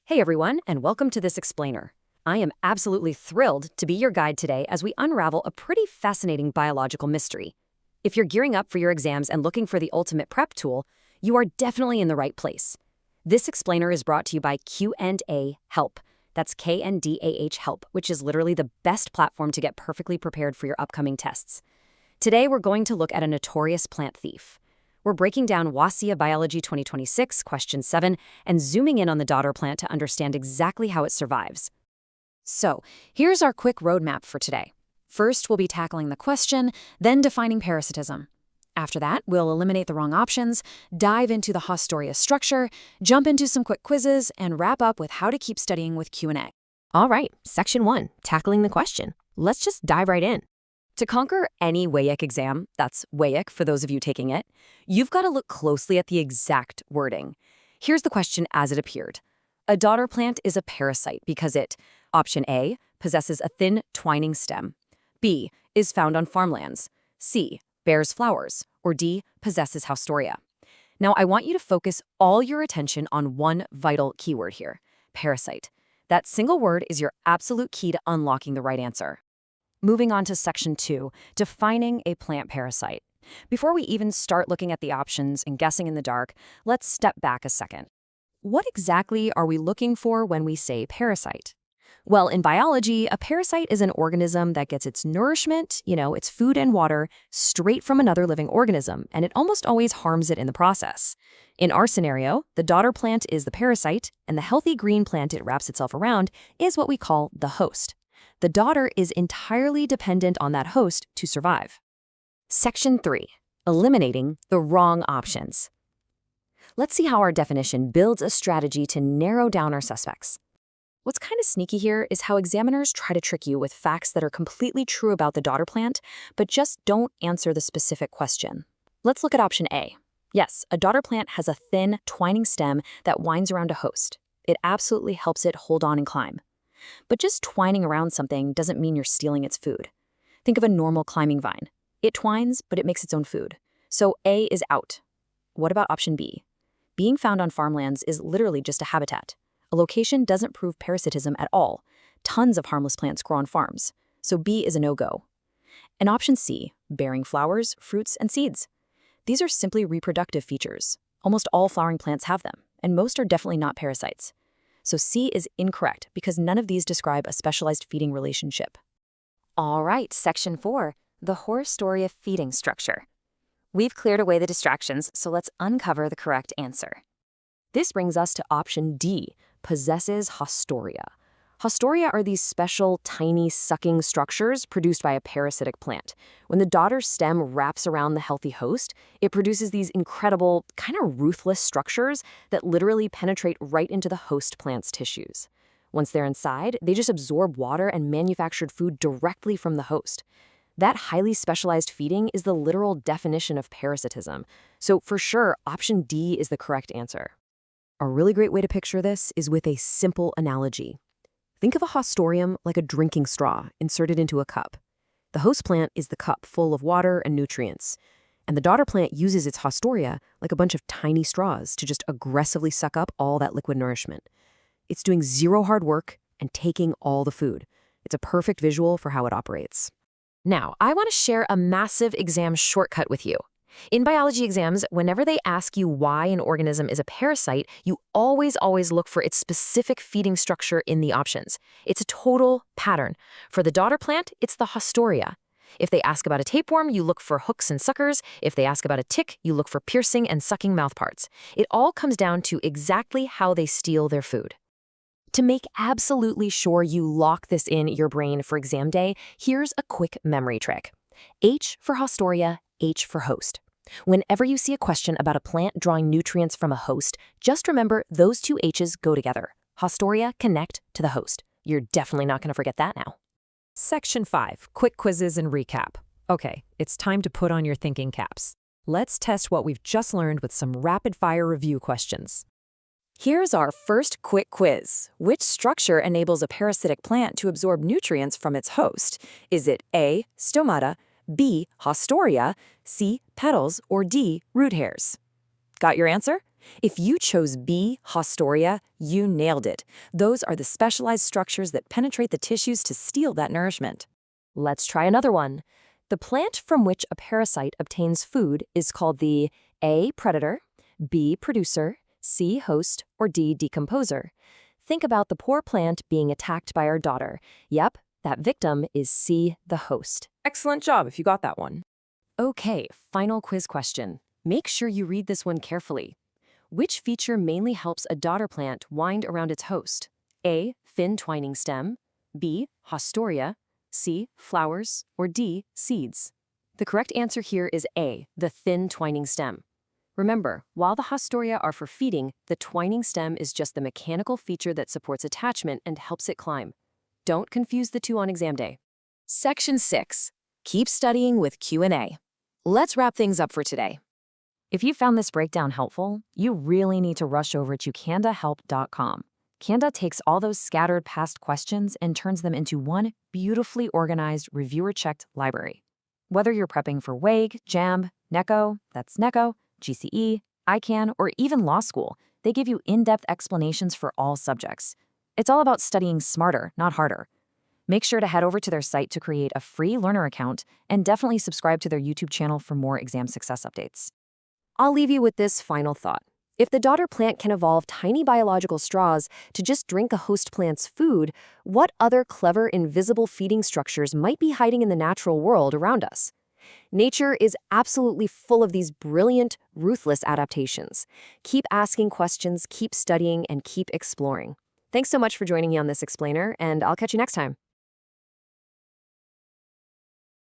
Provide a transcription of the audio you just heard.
Hey everyone, and welcome to this explainer. I am absolutely thrilled to be your guide today as we unravel a pretty fascinating biological mystery. If you're gearing up for your exams and looking for the ultimate prep tool, you are definitely in the right place. This explainer is brought to you by QandAHelp. That's KandAHelp, which is literally the best platform to get perfectly prepared for your upcoming tests. Today we're going to look at a notorious plant thief. We're breaking down WAEC Biology 2026, question 7, and zooming in on the Dodder plant to understand exactly how it survives. So, here's our quick roadmap for today. First, we'll be tackling the question, then defining parasitism. After that, we'll eliminate the wrong options, dive into the Haustoria structure, jump into some quick quizzes, and wrap up with how to keep studying with Q&A. All right, section 1, tackling the question. Let's just dive right in. To conquer any WAEC exam, that's WAEC for those of you taking it, you've got to look closely at the exact wording. Here's the question as it appeared. A Dodder plant is a parasite because it, option A, possesses a thin twining stem, B, is found on farmlands, C, bears flowers, or D, possesses Haustoria. Now, I want you to focus all your attention on one vital keyword here, parasite. That single word is your absolute key to unlocking the right answer. Moving on to section 2, defining a plant parasite. Before we even start looking at the options and guessing in the dark, let's step back a second. What exactly are we looking for when we say parasite? Well, in biology, a parasite is an organism that gets its nourishment, its food and water, straight from another living organism, and it almost always harms it in the process. In our scenario, the Dodder plant is the parasite, and the healthy green plant it wraps itself around is what we call the host. The Dodder is entirely dependent on that host to survive. Section 3. Eliminating the wrong options. Let's see how our definition builds a strategy to narrow down our suspects. What's kind of sneaky here is how examiners try to trick you with facts that are completely true about the Dodder plant, but just don't answer the specific question. Let's look at option A. Yes, a Dodder plant has a thin, twining stem that winds around a host. It absolutely helps it hold on and climb. But just twining around something doesn't mean you're stealing its food. Think of a normal climbing vine. It twines, but it makes its own food. So A is out. What about option B? Being found on farmlands is literally just a habitat. A location doesn't prove parasitism at all. Tons of harmless plants grow on farms. So B is a no-go. And option C, bearing flowers, fruits, and seeds. These are simply reproductive features. Almost all flowering plants have them, and most are definitely not parasites. So C is incorrect because none of these describe a specialized feeding relationship. All right, section 4, the Haustoria feeding structure. We've cleared away the distractions, so let's uncover the correct answer. This brings us to option D, possesses Haustoria. Haustoria are these special, tiny, sucking structures produced by a parasitic plant. When the Dodder stem wraps around the healthy host, it produces these incredible, kind of ruthless structures that literally penetrate right into the host plant's tissues. Once they're inside, they just absorb water and manufactured food directly from the host. That highly specialized feeding is the literal definition of parasitism. So for sure, option D is the correct answer. A really great way to picture this is with a simple analogy. Think of a Haustorium like a drinking straw inserted into a cup. The host plant is the cup full of water and nutrients, and the Dodder plant uses its Haustoria like a bunch of tiny straws to just aggressively suck up all that liquid nourishment. It's doing zero hard work and taking all the food. It's a perfect visual for how it operates. Now, I want to share a massive exam shortcut with you. In biology exams, whenever they ask you why an organism is a parasite, you always look for its specific feeding structure in the options. It's a total pattern. For the Dodder plant, it's the Haustoria. If they ask about a tapeworm, you look for hooks and suckers. If they ask about a tick, you look for piercing and sucking mouthparts. It all comes down to exactly how they steal their food. To make absolutely sure you lock this in your brain for exam day, here's a quick memory trick. H for Haustoria, H for host. Whenever you see a question about a plant drawing nutrients from a host, just remember those two H's go together. Haustoria connect to the host. You're definitely not going to forget that now. Section 5, quick quizzes and recap. Okay, it's time to put on your thinking caps. Let's test what we've just learned with some rapid-fire review questions. Here's our first quick quiz. Which structure enables a parasitic plant to absorb nutrients from its host? Is it A, stomata, B, Haustoria, C, petals, or D, root hairs? Got your answer? If you chose B, Haustoria, you nailed it. Those are the specialized structures that penetrate the tissues to steal that nourishment. Let's try another one. The plant from which a parasite obtains food is called the A, predator, B, producer, C, host, or D, decomposer. Think about the poor plant being attacked by our Dodder. Yep, that victim is C, the host. Excellent job if you got that one. Okay, final quiz question. Make sure you read this one carefully. Which feature mainly helps a Dodder plant wind around its host? A, thin twining stem, B, Haustoria, C, flowers, or D, seeds? The correct answer here is A, the thin twining stem. Remember, while the Haustoria are for feeding, the twining stem is just the mechanical feature that supports attachment and helps it climb. Don't confuse the two on exam day. Section 6. Keep studying with Q&A. Let's wrap things up for today. If you found this breakdown helpful, you really need to rush over to QandAHelp.com. Kanda takes all those scattered past questions and turns them into one beautifully organized, reviewer-checked library. Whether you're prepping for WAEC, JAMB, NECO, that's NECO, GCE, ICANN, or even law school, they give you in-depth explanations for all subjects. It's all about studying smarter, not harder. Make sure to head over to their site to create a free learner account and definitely subscribe to their YouTube channel for more exam success updates. I'll leave you with this final thought. If the Dodder plant can evolve tiny biological straws to just drink a host plant's food, what other clever, invisible feeding structures might be hiding in the natural world around us? Nature is absolutely full of these brilliant, ruthless adaptations. Keep asking questions, keep studying, and keep exploring. Thanks so much for joining me on this explainer, and I'll catch you next time.